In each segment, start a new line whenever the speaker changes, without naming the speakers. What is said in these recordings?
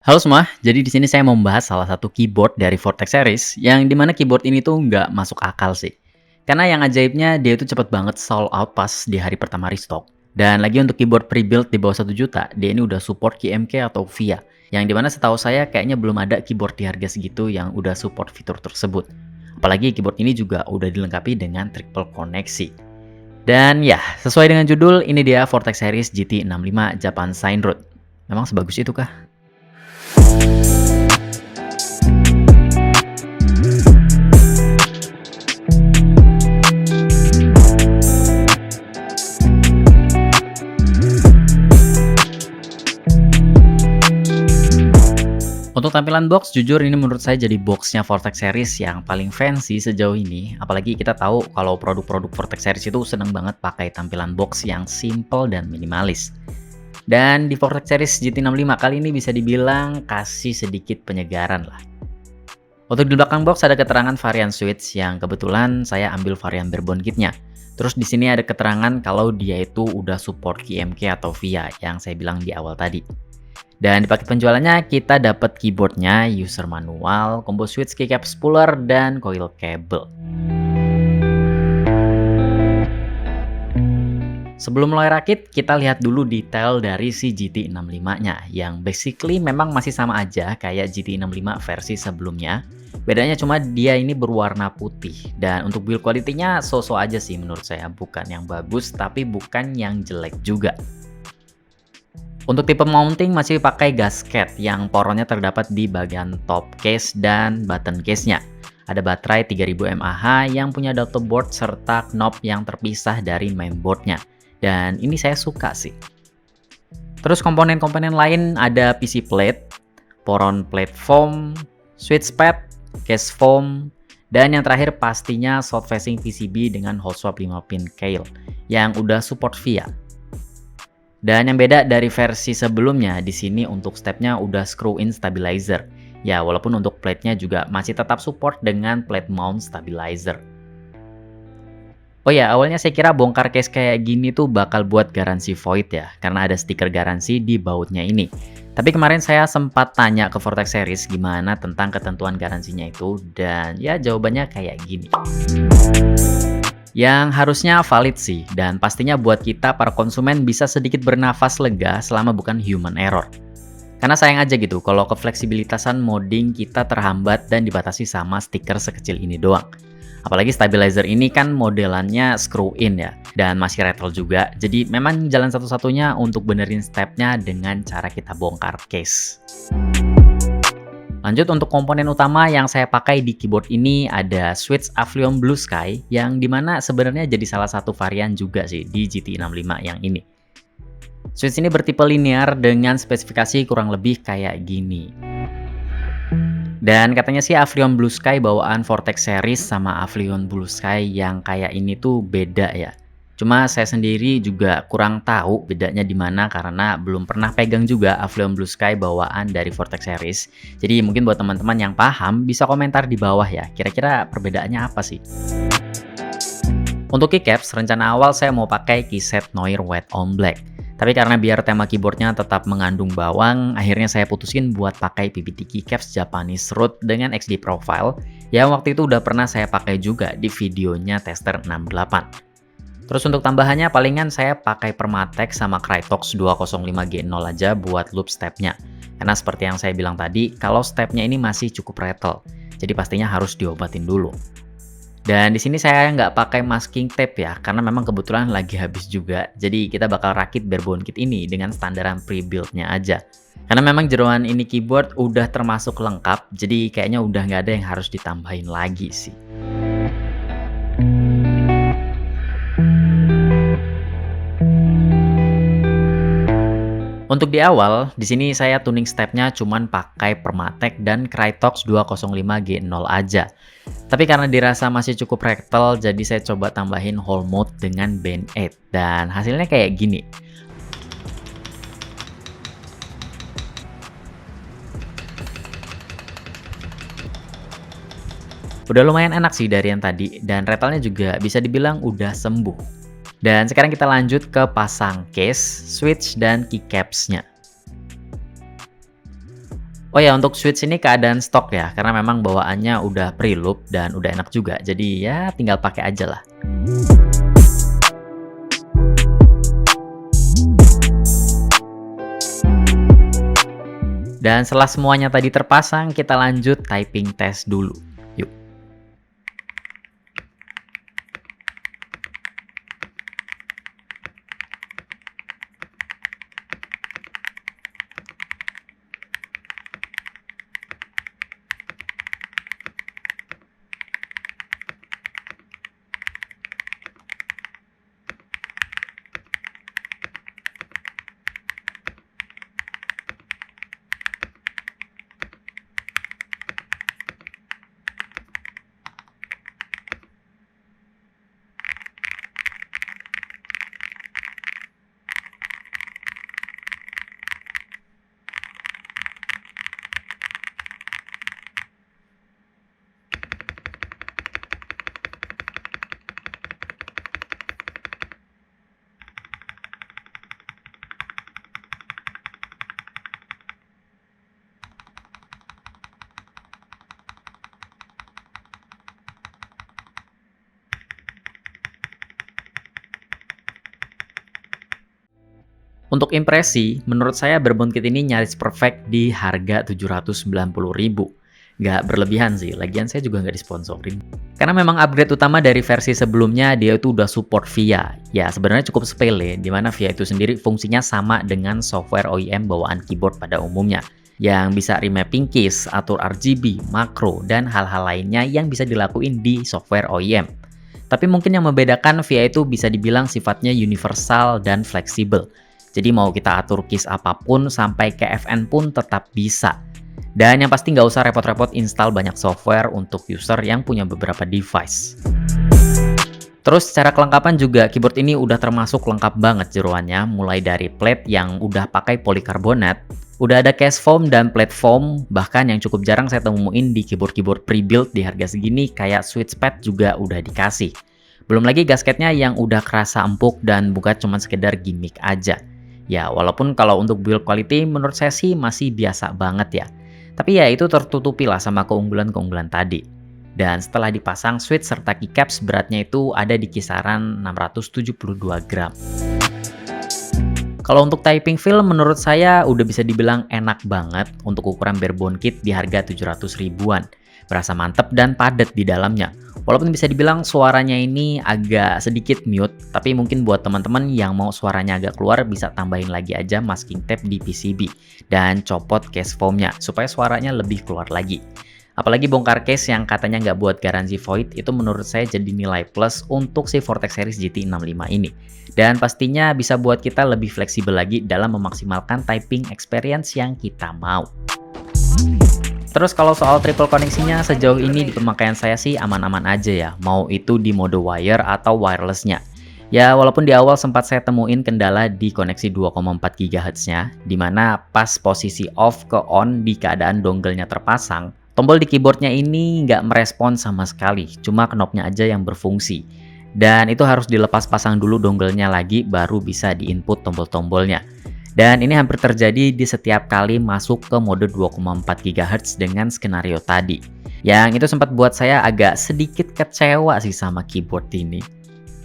Halo semua, jadi di sini saya mau membahas salah satu keyboard dari Vortex series yang dimana keyboard ini tuh nggak masuk akal sih. Karena yang ajaibnya dia itu cepet banget sold out pas di hari pertama restock. Dan lagi untuk keyboard pre-built di bawah 1 juta, dia ini udah support QMK atau VIA. Yang dimana setahu saya kayaknya belum ada keyboard di harga segitu yang udah support fitur tersebut. Apalagi keyboard ini juga udah dilengkapi dengan triple koneksi. Dan ya, sesuai dengan judul, ini dia Vortex series GT65 Japan Sign Road. Memang sebagus itu kah? Untuk tampilan box, jujur ini menurut saya jadi boxnya Vortex series yang paling fancy sejauh ini. Apalagi kita tahu kalau produk-produk Vortex series itu seneng banget pakai tampilan box yang simple dan minimalis. Dan di Vortex series GT65 kali ini bisa dibilang kasih sedikit penyegaran lah. Untuk di belakang box ada keterangan varian switch yang kebetulan saya ambil varian barebone kitnya. Terus di sini ada keterangan kalau dia itu udah support QMK atau VIA yang saya bilang di awal tadi. Dan di paket penjualannya kita dapat keyboardnya, user manual, combo switch, keycap spooler, dan coil cable. Sebelum mulai rakit, kita lihat dulu detail dari si GT65-nya yang basically memang masih sama aja kayak GT65 versi sebelumnya. Bedanya cuma dia ini berwarna putih dan untuk build quality-nya so-so aja sih menurut saya, bukan yang bagus tapi bukan yang jelek juga. Untuk tipe mounting masih pakai gasket yang poronnya terdapat di bagian top case dan button case-nya. Ada baterai 3000 mAh yang punya daughter board serta knob yang terpisah dari mainboard-nya. Dan ini saya suka sih. Terus komponen-komponen lain ada PC plate, poron plate foam, switch pad, case foam, dan yang terakhir pastinya soft facing PCB dengan hot swap 5 pin coil yang udah support VIA. Dan yang beda dari versi sebelumnya, di sini untuk stepnya udah screw-in stabilizer. Ya, walaupun untuk plate-nya juga masih tetap support dengan plate mount stabilizer. Oh ya, awalnya saya kira bongkar case kayak gini tuh bakal buat garansi void ya, karena ada stiker garansi di bautnya ini. Tapi kemarin saya sempat tanya ke Vortex series gimana tentang ketentuan garansinya itu, dan ya jawabannya kayak gini. Yang harusnya valid sih, dan pastinya buat kita para konsumen bisa sedikit bernafas lega selama bukan human error. Karena sayang aja gitu kalau kefleksibilitasan modding kita terhambat dan dibatasi sama stiker sekecil ini doang. Apalagi stabilizer ini kan modelannya screw in ya, dan masih rattle juga, jadi memang jalan satu-satunya untuk benerin stepnya dengan cara kita bongkar case. Lanjut untuk komponen utama yang saya pakai di keyboard ini ada switch Aphelion Blue Sky yang dimana sebenarnya jadi salah satu varian juga sih di GT65 yang ini. Switch ini bertipe linear dengan spesifikasi kurang lebih kayak gini. Dan katanya sih Aphelion Blue Sky bawaan Vortex series sama Aphelion Blue Sky yang kayak ini tuh beda ya. Cuma saya sendiri juga kurang tahu bedanya di mana karena belum pernah pegang juga Aphelion Blue Sky bawaan dari Vortex series. Jadi mungkin buat teman-teman yang paham bisa komentar di bawah ya. Kira-kira perbedaannya apa sih? Untuk keycaps, rencana awal saya mau pakai keyset Noir White on Black. Tapi karena biar tema keyboardnya tetap mengandung bawang, akhirnya saya putusin buat pakai PBT keycaps Japanese Root dengan XD profile yang waktu itu udah pernah saya pakai juga di videonya Tester 68. Terus untuk tambahannya palingan saya pakai Permatex sama Krytox 205G0 aja buat loop stepnya. Karena seperti yang saya bilang tadi, kalau stepnya ini masih cukup rattle, jadi pastinya harus diobatin dulu. Dan di sini saya nggak pakai masking tape ya, karena memang kebetulan lagi habis juga. Jadi kita bakal rakit barebone kit ini dengan standaran pre-build-nya aja. Karena memang jeroan ini keyboard udah termasuk lengkap, jadi kayaknya udah nggak ada yang harus ditambahin lagi sih. Untuk di awal, di sini saya tuning stepnya cuman pakai Permatex dan Krytox 205G0 aja. Tapi karena dirasa masih cukup rattle, jadi saya coba tambahin whole mode dengan Band 8 dan hasilnya kayak gini. Udah lumayan enak sih dari yang tadi dan rattle-nya juga bisa dibilang udah sembuh. Dan sekarang kita lanjut ke pasang case, switch, dan keycaps-nya. Oh ya, untuk switch ini keadaan stok ya, karena memang bawaannya udah preloop dan udah enak juga. Jadi ya tinggal pakai aja lah. Dan setelah semuanya tadi terpasang, kita lanjut typing test dulu. Yuk. Untuk impresi, menurut saya Bourbon Kit ini nyaris perfect di harga 790.000. Nggak berlebihan sih, lagian saya juga nggak disponsorin. Karena memang upgrade utama dari versi sebelumnya dia itu udah support VIA. Ya sebenarnya cukup sepele, dimana VIA itu sendiri fungsinya sama dengan software OEM bawaan keyboard pada umumnya. Yang bisa remapping keys, atur RGB, makro, dan hal-hal lainnya yang bisa dilakuin di software OEM. Tapi mungkin yang membedakan VIA itu bisa dibilang sifatnya universal dan fleksibel. Jadi mau kita atur keys apapun sampai ke FN pun tetap bisa. Dan yang pasti nggak usah repot-repot install banyak software untuk user yang punya beberapa device. Terus secara kelengkapan juga keyboard ini udah termasuk lengkap banget jeroannya, mulai dari plate yang udah pakai polikarbonat, udah ada case foam dan platform, bahkan yang cukup jarang saya temuin di keyboard-keyboard pre-built di harga segini kayak switch pad juga udah dikasih. Belum lagi gasketnya yang udah kerasa empuk dan bukan cuma sekedar gimmick aja. Ya, walaupun kalau untuk build quality menurut saya sih masih biasa banget ya. Tapi ya itu tertutupi lah sama keunggulan-keunggulan tadi. Dan setelah dipasang switch serta keycaps beratnya itu ada di kisaran 672 gram. Kalau untuk typing feel menurut saya udah bisa dibilang enak banget untuk ukuran Bourbon Kit di harga 700 ribuan. Berasa mantep dan padat di dalamnya. Walaupun bisa dibilang suaranya ini agak sedikit mute, tapi mungkin buat teman-teman yang mau suaranya agak keluar bisa tambahin lagi aja masking tape di PCB dan copot case foamnya supaya suaranya lebih keluar lagi. Apalagi bongkar case yang katanya nggak buat garansi void itu menurut saya jadi nilai plus untuk si Vortex Series GT65 ini. Dan pastinya bisa buat kita lebih fleksibel lagi dalam memaksimalkan typing experience yang kita mau. Terus kalau soal triple koneksinya sejauh ini di pemakaian saya sih aman-aman aja ya, mau itu di mode wire atau wirelessnya. Ya walaupun di awal sempat saya temuin kendala di koneksi 2,4 GHz-nya, dimana pas posisi off ke on di keadaan dongle-nya terpasang, tombol di keyboardnya ini nggak merespon sama sekali, cuma knobnya aja yang berfungsi. Dan itu harus dilepas pasang dulu dongle-nya lagi baru bisa diinput tombol-tombolnya. Dan ini hampir terjadi di setiap kali masuk ke mode 2,4 GHz dengan skenario tadi. Yang itu sempat buat saya agak sedikit kecewa sih sama keyboard ini.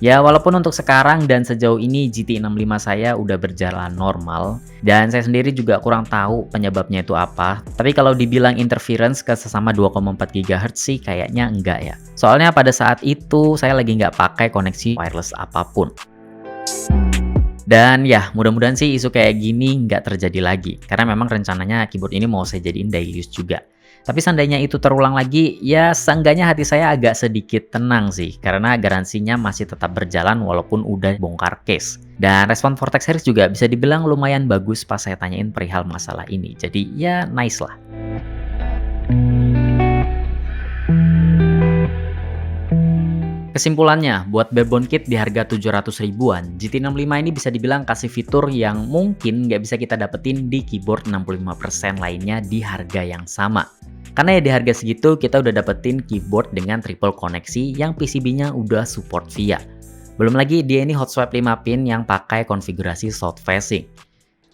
Ya walaupun untuk sekarang dan sejauh ini GT65 saya udah berjalan normal, dan saya sendiri juga kurang tahu penyebabnya itu apa. Tapi kalau dibilang interference ke sesama 2,4 GHz sih kayaknya enggak ya. Soalnya pada saat itu saya lagi nggak pakai koneksi wireless apapun. Dan ya, mudah-mudahan sih isu kayak gini nggak terjadi lagi. Karena memang rencananya keyboard ini mau saya jadiin daily use juga. Tapi seandainya itu terulang lagi, ya seenggaknya hati saya agak sedikit tenang sih. Karena garansinya masih tetap berjalan walaupun udah bongkar case. Dan respon Vortex Series juga bisa dibilang lumayan bagus pas saya tanyain perihal masalah ini. Jadi ya nice lah. Kesimpulannya, buat Bourbon Kit di harga 700 ribuan, GT65 ini bisa dibilang kasih fitur yang mungkin nggak bisa kita dapetin di keyboard 65% lainnya di harga yang sama. Karena ya di harga segitu kita udah dapetin keyboard dengan triple koneksi yang PCB-nya udah support VIA. Belum lagi dia ini hot swap 5 pin yang pakai konfigurasi south facing.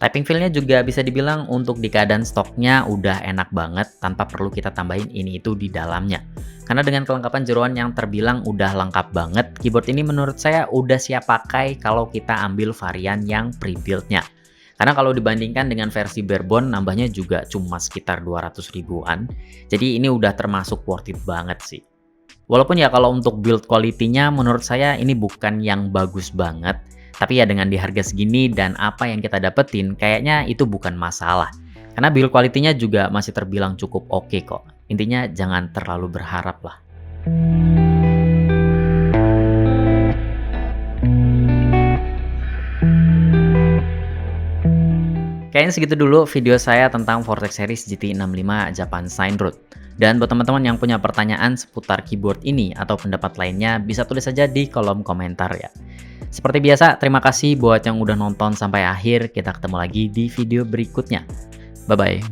Typing feel-nya juga bisa dibilang untuk di keadaan stoknya udah enak banget tanpa perlu kita tambahin ini itu di dalamnya. Karena dengan kelengkapan jeroan yang terbilang udah lengkap banget, keyboard ini menurut saya udah siap pakai kalau kita ambil varian yang pre-build-nya. Karena kalau dibandingkan dengan versi barebone, nambahnya juga cuma sekitar 200 ribuan. Jadi ini udah termasuk worth it banget sih. Walaupun ya kalau untuk build quality-nya menurut saya ini bukan yang bagus banget, tapi ya dengan di harga segini dan apa yang kita dapetin, kayaknya itu bukan masalah. Karena build quality-nya juga masih terbilang cukup oke kok. Intinya jangan terlalu berharap lah. Kayaknya segitu dulu video saya tentang Vortex Series GT65 Japan Sign Root. Dan buat teman-teman yang punya pertanyaan seputar keyboard ini atau pendapat lainnya, bisa tulis saja di kolom komentar ya. Seperti biasa, terima kasih buat yang udah nonton sampai akhir. Kita ketemu lagi di video berikutnya. Bye-bye.